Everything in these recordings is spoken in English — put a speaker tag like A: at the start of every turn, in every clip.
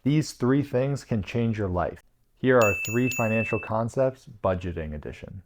A: These three things can change your life. Here are three financial concepts, budgeting edition.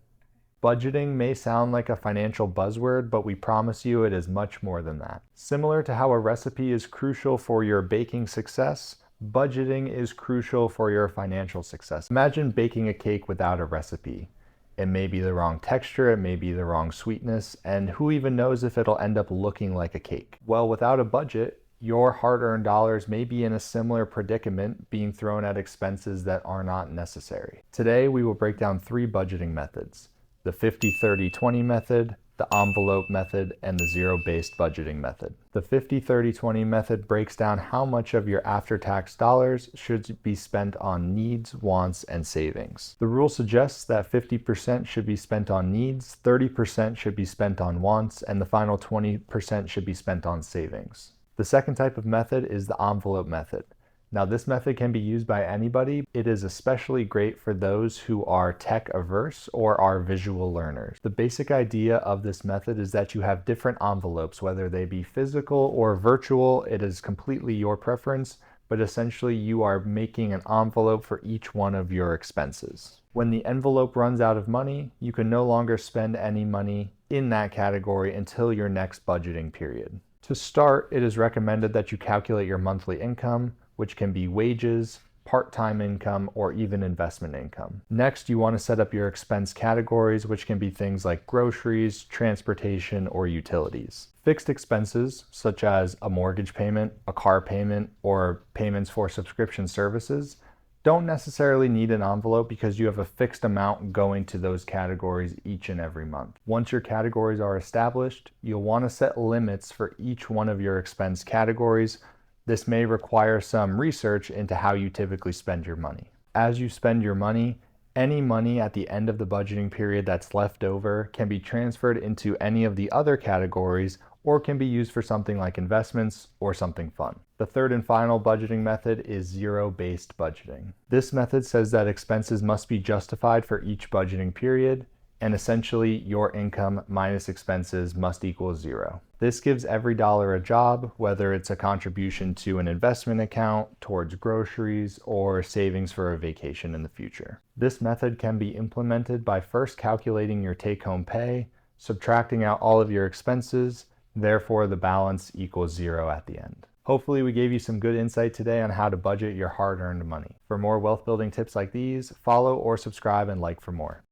A: Budgeting may sound like a financial buzzword, but we promise you it is much more than that. Similar to how a recipe is crucial for your baking success, budgeting is crucial for your financial success. Imagine baking a cake without a recipe. It may be the wrong texture, it may be the wrong sweetness, and who even knows if it'll end up looking like a cake. Well, without a budget, your hard-earned dollars may be in a similar predicament, being thrown at expenses that are not necessary. Today, we will break down three budgeting methods: the 50-30-20 method, the envelope method, and the zero-based budgeting method. The 50-30-20 method breaks down how much of your after-tax dollars should be spent on needs, wants, and savings. The rule suggests that 50% should be spent on needs, 30% should be spent on wants, and the final 20% should be spent on savings. The second type of method is the envelope method. Now, this method can be used by anybody. It is especially great for those who are tech averse or are visual learners. The basic idea of this method is that you have different envelopes, whether they be physical or virtual. It is completely your preference, but essentially you are making an envelope for each one of your expenses. When the envelope runs out of money, you can no longer spend any money in that category until your next budgeting period. To start, it is recommended that you calculate your monthly income, which can be wages, part-time income, or even investment income. Next, you want to set up your expense categories, which can be things like groceries, transportation, or utilities. Fixed expenses, such as a mortgage payment, a car payment, or payments for subscription services, don't necessarily need an envelope because you have a fixed amount going to those categories each and every month. Once your categories are established, you'll want to set limits for each one of your expense categories. This may require some research into how you typically spend your money. As you spend your money, any money at the end of the budgeting period that's left over can be transferred into any of the other categories or can be used for something like investments or something fun. The third and final budgeting method is zero-based budgeting. This method says that expenses must be justified for each budgeting period, and essentially your income minus expenses must equal zero. This gives every dollar a job, whether it's a contribution to an investment account, towards groceries, or savings for a vacation in the future. This method can be implemented by first calculating your take-home pay, subtracting out all of your expenses, therefore the balance equals zero at the end. Hopefully we gave you some good insight today on how to budget your hard-earned money. For more wealth building tips like these, follow or subscribe and like for more.